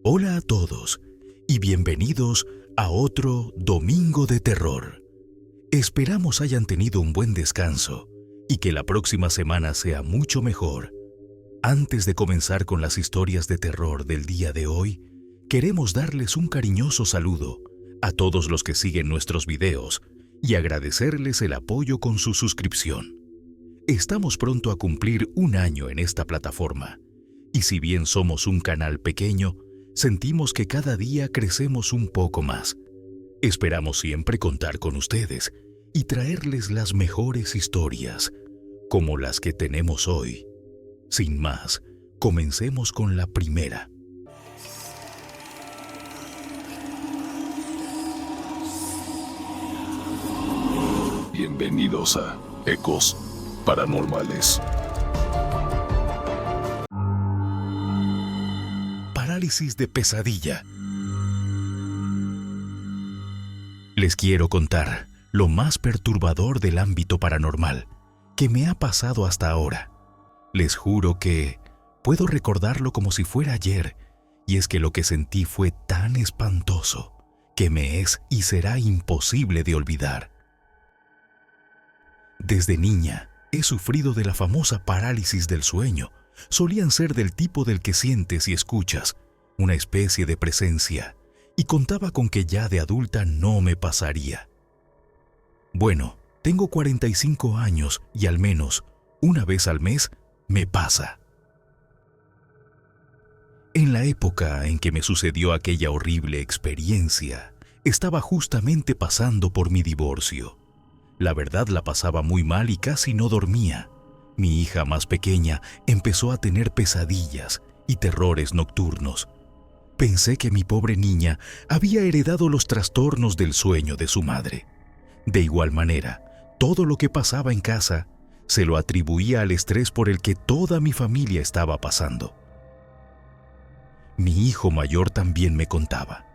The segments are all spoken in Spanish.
Hola a todos y bienvenidos a otro Domingo de Terror. Esperamos hayan tenido un buen descanso y que la próxima semana sea mucho mejor. Antes de comenzar con las historias de terror del día de hoy, queremos darles un cariñoso saludo a todos los que siguen nuestros videos y agradecerles el apoyo con su suscripción. Estamos pronto a cumplir un año en esta plataforma y si bien somos un canal pequeño, sentimos que cada día crecemos un poco más. Esperamos siempre contar con ustedes y traerles las mejores historias, como las que tenemos hoy. Sin más, comencemos con la primera. Bienvenidos a Ecos Paranormales. Parálisis de pesadilla. Les quiero contar lo más perturbador del ámbito paranormal que me ha pasado hasta ahora. Les juro que puedo recordarlo como si fuera ayer, y es que lo que sentí fue tan espantoso que me es y será imposible de olvidar. Desde niña he sufrido de la famosa parálisis del sueño. Solían ser del tipo del que sientes y escuchas una especie de presencia, y contaba con que ya de adulta no me pasaría. Bueno, tengo 45 años y al menos una vez al mes me pasa. En la época en que me sucedió aquella horrible experiencia, estaba justamente pasando por mi divorcio. La verdad la pasaba muy mal y casi no dormía. Mi hija más pequeña empezó a tener pesadillas y terrores nocturnos. Pensé que mi pobre niña había heredado los trastornos del sueño de su madre. De igual manera, todo lo que pasaba en casa se lo atribuía al estrés por el que toda mi familia estaba pasando. Mi hijo mayor también me contaba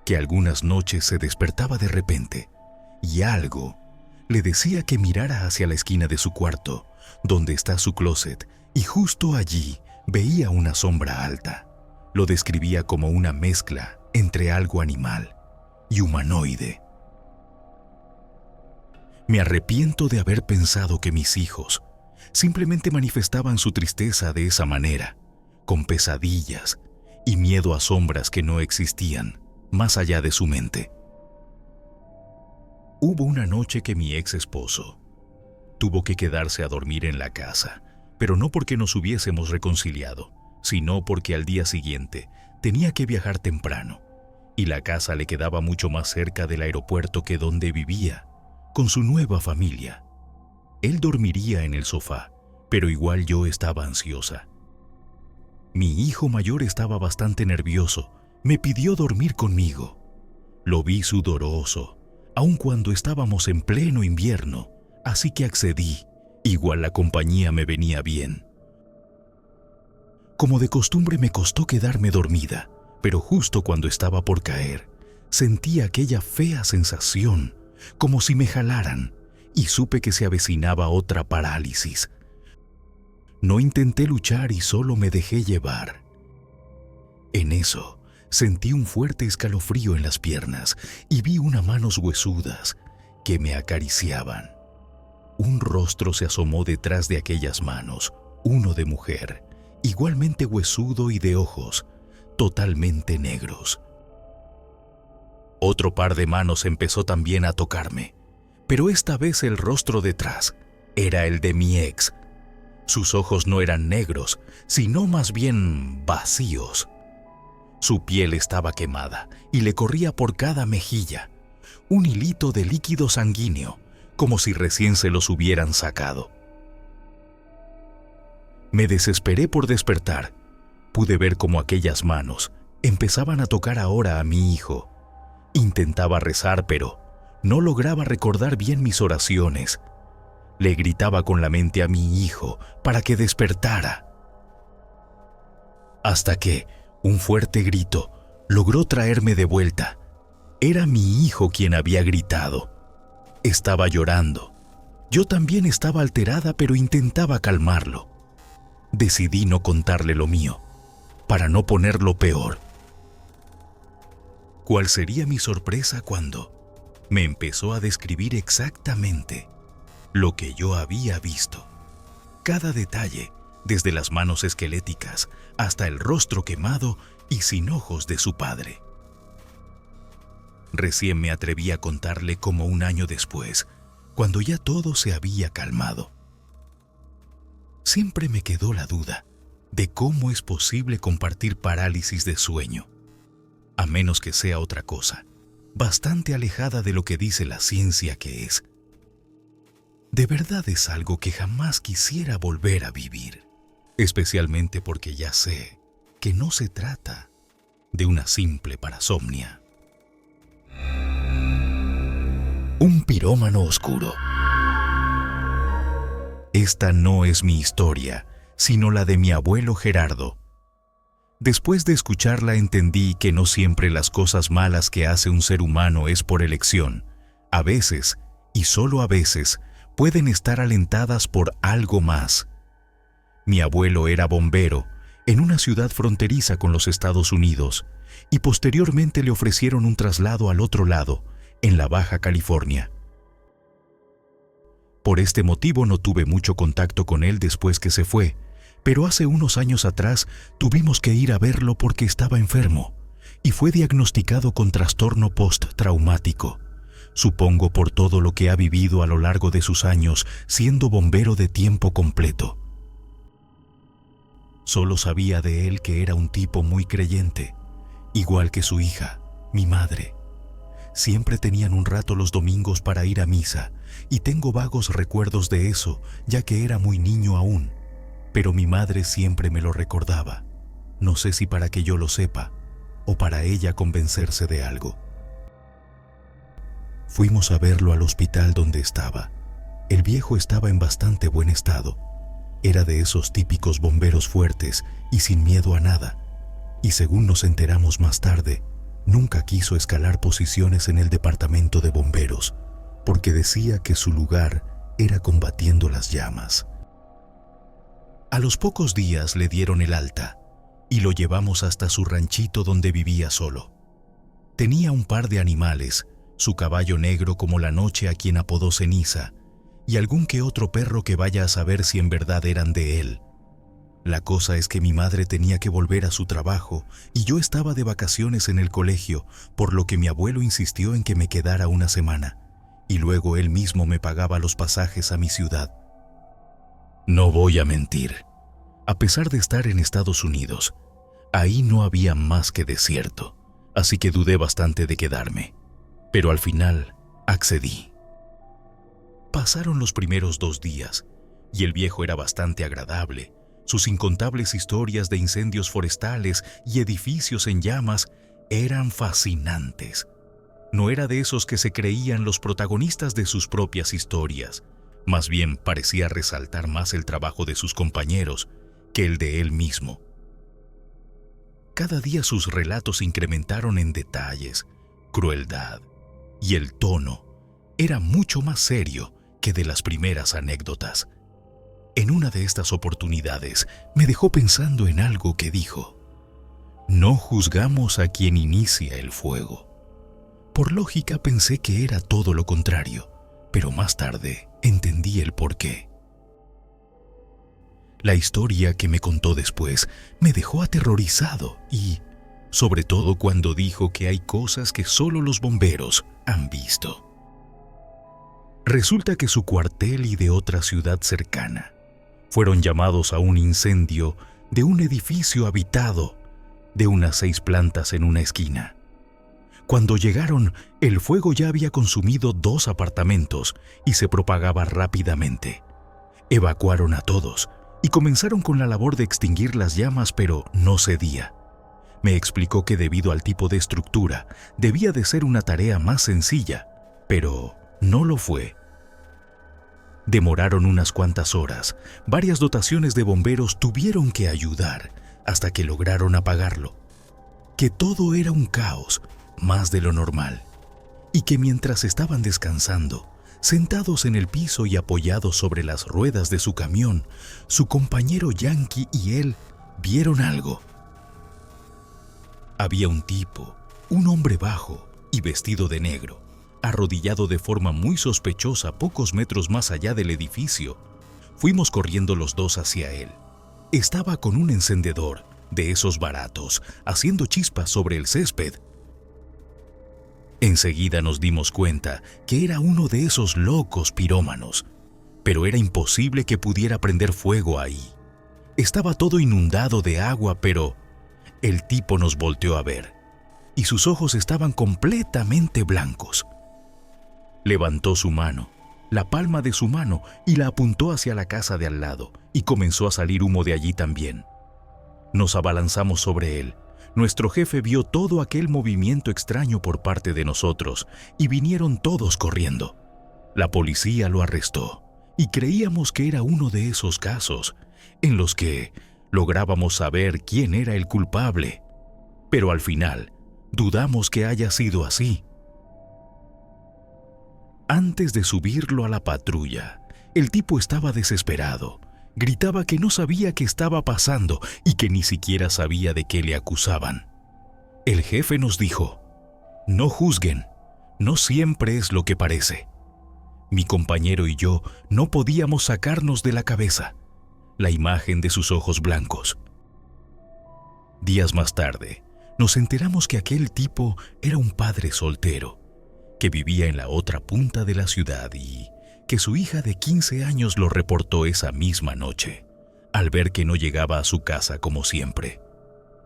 que algunas noches se despertaba de repente y algo le decía que mirara hacia la esquina de su cuarto, donde está su closet, y justo allí veía una sombra alta. Lo describía como una mezcla entre algo animal y humanoide. Me arrepiento de haber pensado que mis hijos simplemente manifestaban su tristeza de esa manera, con pesadillas y miedo a sombras que no existían más allá de su mente. Hubo una noche que mi ex esposo tuvo que quedarse a dormir en la casa, pero no porque nos hubiésemos reconciliado, sino porque al día siguiente tenía que viajar temprano y la casa le quedaba mucho más cerca del aeropuerto que donde vivía, con su nueva familia. Él dormiría en el sofá, pero igual yo estaba ansiosa. Mi hijo mayor estaba bastante nervioso, me pidió dormir conmigo. Lo vi sudoroso, aun cuando estábamos en pleno invierno, así que accedí. Igual la compañía me venía bien. Como de costumbre me costó quedarme dormida, pero justo cuando estaba por caer, sentí aquella fea sensación, como si me jalaran, y supe que se avecinaba otra parálisis. No intenté luchar y solo me dejé llevar. En eso, sentí un fuerte escalofrío en las piernas y vi unas manos huesudas que me acariciaban. Un rostro se asomó detrás de aquellas manos, uno de mujer, igualmente huesudo y de ojos totalmente negros. Otro par de manos empezó también a tocarme, pero esta vez el rostro detrás era el de mi ex. Sus ojos no eran negros, sino más bien vacíos. Su piel estaba quemada y le corría por cada mejilla un hilito de líquido sanguíneo, como si recién se los hubieran sacado. Me desesperé por despertar. Pude ver cómo aquellas manos empezaban a tocar ahora a mi hijo. Intentaba rezar, pero no lograba recordar bien mis oraciones. Le gritaba con la mente a mi hijo para que despertara. Hasta que un fuerte grito logró traerme de vuelta. Era mi hijo quien había gritado. Estaba llorando. Yo también estaba alterada, pero intentaba calmarlo. decidí no contarle lo mío, para no ponerlo peor. ¿Cuál sería mi sorpresa cuando me empezó a describir exactamente lo que yo había visto? Cada detalle, desde las manos esqueléticas hasta el rostro quemado y sin ojos de su padre. Recién me atreví a contarle como un año después, cuando ya todo se había calmado. Siempre me quedó la duda de cómo es posible compartir parálisis de sueño, a menos que sea otra cosa, bastante alejada de lo que dice la ciencia que es. De verdad es algo que jamás quisiera volver a vivir, especialmente porque ya sé que no se trata de una simple parasomnia. Un pirómano oscuro. Esta no es mi historia, sino la de mi abuelo Gerardo. Después de escucharla entendí que no siempre las cosas malas que hace un ser humano es por elección. A veces, y solo a veces, pueden estar alentadas por algo más. Mi abuelo era bombero en una ciudad fronteriza con los Estados Unidos y posteriormente le ofrecieron un traslado al otro lado, en la Baja California. Por este motivo no tuve mucho contacto con él después que se fue, pero hace unos años atrás tuvimos que ir a verlo porque estaba enfermo y fue diagnosticado con trastorno postraumático, supongo por todo lo que ha vivido a lo largo de sus años siendo bombero de tiempo completo. Solo sabía de él que era un tipo muy creyente, igual que su hija, mi madre. Siempre tenían un rato los domingos para ir a misa, y tengo vagos recuerdos de eso, ya que era muy niño aún. Pero mi madre siempre me lo recordaba. No sé si para que yo lo sepa, o para ella convencerse de algo. Fuimos a verlo al hospital donde estaba. El viejo estaba en bastante buen estado. Era de esos típicos bomberos fuertes y sin miedo a nada. Y según nos enteramos más tarde, nunca quiso escalar posiciones en el departamento de bomberos, porque decía que su lugar era combatiendo las llamas. A los pocos días le dieron el alta y lo llevamos hasta su ranchito donde vivía solo. Tenía un par de animales, su caballo negro como la noche a quien apodó Ceniza, y algún que otro perro que vaya a saber si en verdad eran de él. La cosa es que mi madre tenía que volver a su trabajo y yo estaba de vacaciones en el colegio, por lo que mi abuelo insistió en que me quedara una semana, y luego él mismo me pagaba los pasajes a mi ciudad. No voy a mentir, a pesar de estar en Estados Unidos, ahí no había más que desierto, así que dudé bastante de quedarme, pero al final accedí. Pasaron los primeros 2 días, y el viejo era bastante agradable. Sus incontables historias de incendios forestales y edificios en llamas eran fascinantes. No era de esos que se creían los protagonistas de sus propias historias. Más bien parecía resaltar más el trabajo de sus compañeros que el de él mismo. Cada día sus relatos incrementaron en detalles, crueldad, y el tono era mucho más serio que de las primeras anécdotas. En una de estas oportunidades me dejó pensando en algo que dijo: no juzgamos a quien inicia el fuego. Por lógica pensé que era todo lo contrario, pero más tarde entendí el porqué. La historia que me contó después me dejó aterrorizado y, sobre todo cuando dijo que hay cosas que solo los bomberos han visto. Resulta que su cuartel y de otra ciudad cercana fueron llamados a un incendio de un edificio habitado de unas 6 plantas en una esquina. Cuando llegaron, el fuego ya había consumido 2 apartamentos y se propagaba rápidamente. Evacuaron a todos y comenzaron con la labor de extinguir las llamas, pero no cedía. Me explicó que debido al tipo de estructura, debía de ser una tarea más sencilla, pero no lo fue. Demoraron unas cuantas horas. Varias dotaciones de bomberos tuvieron que ayudar hasta que lograron apagarlo. Que todo era un caos, más de lo normal. Y que mientras estaban descansando, Sentados en el piso y apoyados sobre las ruedas de su camión, su compañero Yankee y él vieron algo. Había un tipo, un hombre bajo y vestido de negro, arrodillado de forma muy sospechosa pocos metros más allá del edificio. Fuimos corriendo los dos hacia él. Estaba con un encendedor, de esos baratos, haciendo chispas sobre el césped. Enseguida nos dimos cuenta que era uno de esos locos pirómanos, pero era imposible que pudiera prender fuego ahí. Estaba todo inundado de agua, pero el tipo nos volteó a ver, y sus ojos estaban completamente blancos. Levantó su mano, la palma de su mano, y la apuntó hacia la casa de al lado, y comenzó a salir humo de allí también. Nos abalanzamos sobre él. Nuestro jefe vio todo aquel movimiento extraño por parte de nosotros y vinieron todos corriendo. La policía lo arrestó y creíamos que era uno de esos casos en los que lográbamos saber quién era el culpable, pero al final dudamos que haya sido así. Antes de subirlo a la patrulla, el tipo estaba desesperado. Gritaba que no sabía qué estaba pasando y que ni siquiera sabía de qué le acusaban. El jefe nos dijo: no juzguen, no siempre es lo que parece. Mi compañero y yo no podíamos sacarnos de la cabeza la imagen de sus ojos blancos. Días más tarde, nos enteramos que aquel tipo era un padre soltero, que vivía en la otra punta de la ciudad y que su hija de 15 años lo reportó esa misma noche, al ver que no llegaba a su casa como siempre.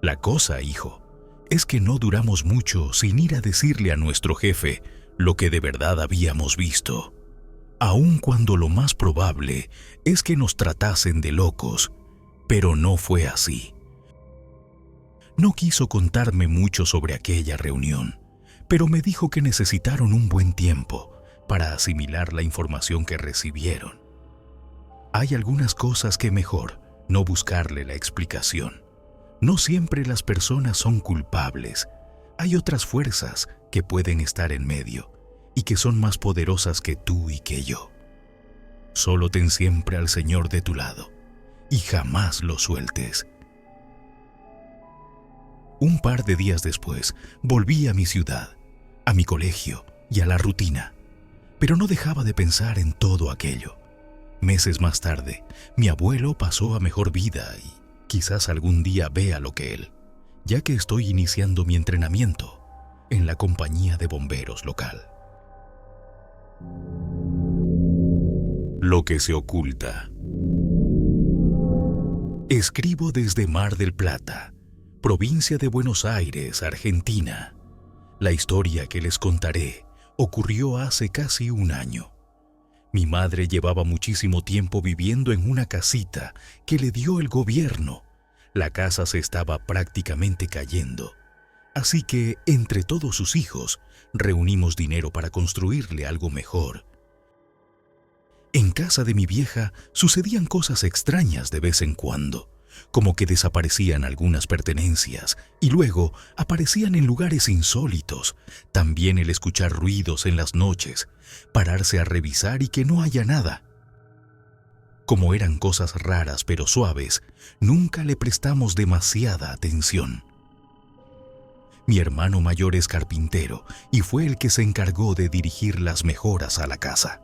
La cosa, hijo, es que no duramos mucho sin ir a decirle a nuestro jefe lo que de verdad habíamos visto, aun cuando lo más probable es que nos tratasen de locos, pero no fue así. No quiso contarme mucho sobre aquella reunión, pero me dijo que necesitaron un buen tiempo para asimilar la información que recibieron. Hay algunas cosas que mejor no buscarle la explicación. No siempre las personas son culpables. Hay otras fuerzas que pueden estar en medio y que son más poderosas que tú y que yo. Solo ten siempre al Señor de tu lado y jamás lo sueltes. Un par de días después, volví a mi ciudad, a mi colegio y a la rutina. Pero no dejaba de pensar en todo aquello. Meses más tarde, mi abuelo pasó a mejor vida y quizás algún día vea lo que él, ya que estoy iniciando mi entrenamiento en la compañía de bomberos local. Lo que se oculta. Escribo desde Mar del Plata, provincia de Buenos Aires, Argentina. La historia que les contaré ocurrió hace casi un año. Mi madre llevaba muchísimo tiempo viviendo en una casita que le dio el gobierno. La casa se estaba prácticamente cayendo. Así que, entre todos sus hijos, reunimos dinero para construirle algo mejor. En casa de mi vieja sucedían cosas extrañas de vez en cuando, como que desaparecían algunas pertenencias y luego aparecían en lugares insólitos. También el escuchar ruidos en las noches, pararse a revisar y que no haya nada. Como eran cosas raras pero suaves, nunca le prestamos demasiada atención. Mi hermano mayor es carpintero y fue el que se encargó de dirigir las mejoras a la casa.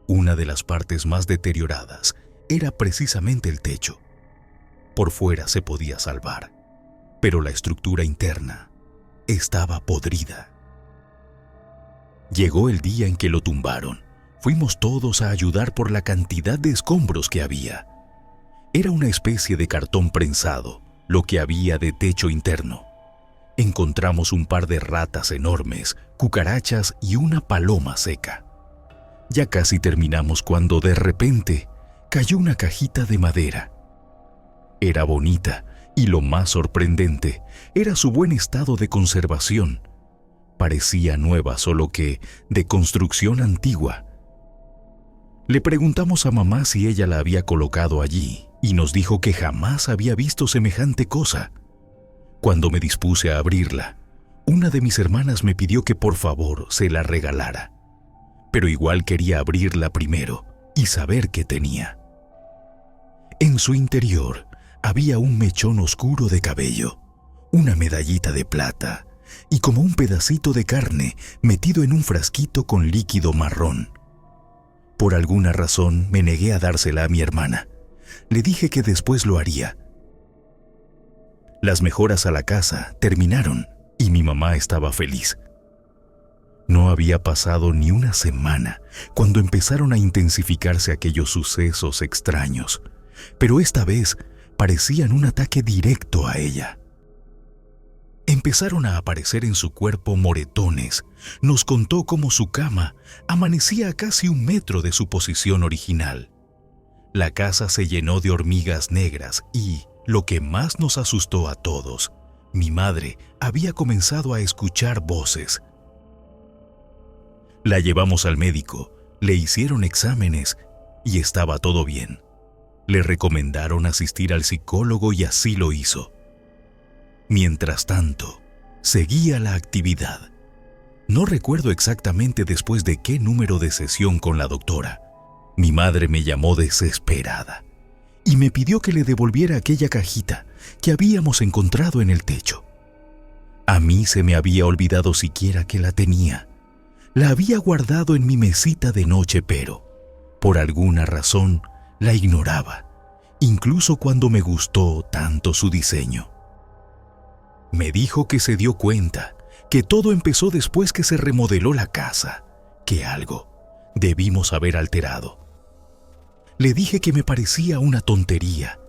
Una de las partes más deterioradas era precisamente el techo. Por fuera se podía salvar, pero la estructura interna estaba podrida. Llegó el día en que lo tumbaron. Fuimos todos a ayudar por la cantidad de escombros que había. Era una especie de cartón prensado, lo que había de techo interno. Encontramos un par de ratas enormes, cucarachas y una paloma seca. Ya casi terminamos cuando de repente cayó una cajita de madera. Era bonita y lo más sorprendente era su buen estado de conservación. Parecía nueva, solo que de construcción antigua. Le preguntamos a mamá si ella la había colocado allí y nos dijo que jamás había visto semejante cosa. Cuando me dispuse a abrirla, una de mis hermanas me pidió que por favor se la regalara. pero igual quería abrirla primero y saber qué tenía. En su interior había un mechón oscuro de cabello, una medallita de plata y como un pedacito de carne metido en un frasquito con líquido marrón. Por alguna razón me negué a dársela a mi hermana. Le dije que después lo haría. Las mejoras a la casa terminaron y mi mamá estaba feliz. No había pasado ni una semana cuando empezaron a intensificarse aquellos sucesos extraños, pero esta vez parecían un ataque directo a ella. Empezaron a aparecer en su cuerpo moretones. Nos contó cómo su cama amanecía a casi 1 metro de su posición original. La casa se llenó de hormigas negras y, lo que más nos asustó a todos, mi madre había comenzado a escuchar voces. La llevamos al médico, le hicieron exámenes y estaba todo bien. Le recomendaron asistir al psicólogo y así lo hizo. Mientras tanto, seguía la actividad. No recuerdo exactamente después de qué número de sesión con la doctora. Mi madre me llamó desesperada y me pidió que le devolviera aquella cajita que habíamos encontrado en el techo. A mí se me había olvidado siquiera que la tenía. La había guardado en mi mesita de noche, pero, por alguna razón, la ignoraba, incluso cuando me gustó tanto su diseño. Me dijo que se dio cuenta que todo empezó después que se remodeló la casa, que algo debimos haber alterado. Le dije que me parecía una tontería,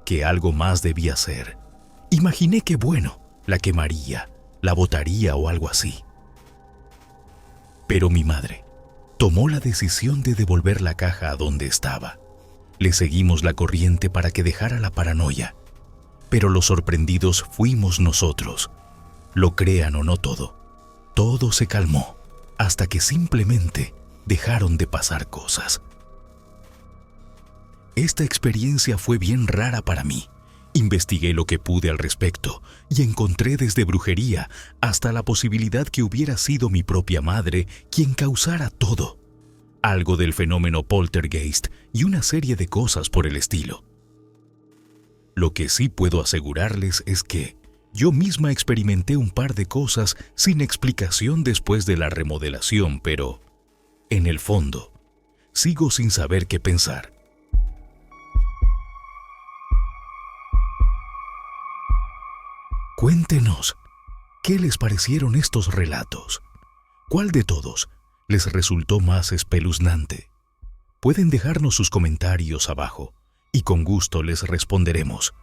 que algo más debía ser. Imaginé que, bueno, la quemaría, la botaría o algo así. Pero mi madre tomó la decisión de devolver la caja a donde estaba. Le seguimos la corriente para que dejara la paranoia. Pero los sorprendidos fuimos nosotros. Lo crean o no todo se calmó hasta que simplemente dejaron de pasar cosas. Esta experiencia fue bien rara para mí. Investigué lo que pude al respecto y encontré desde brujería hasta la posibilidad que hubiera sido mi propia madre quien causara todo. Algo del fenómeno poltergeist y una serie de cosas por el estilo. Lo que sí puedo asegurarles es que yo misma experimenté un par de cosas sin explicación después de la remodelación, pero, en el fondo, sigo sin saber qué pensar. Cuéntenos, ¿qué les parecieron estos relatos? ¿Cuál de todos les resultó más espeluznante? Pueden dejarnos sus comentarios abajo y con gusto les responderemos.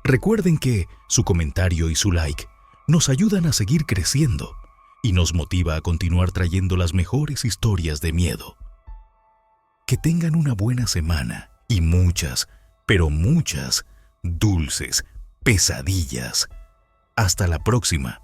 Recuerden que su comentario y su like nos ayudan a seguir creciendo y nos motiva a continuar trayendo las mejores historias de miedo. Que tengan una buena semana y muchas, pero muchas, dulces pesadillas. Hasta la próxima.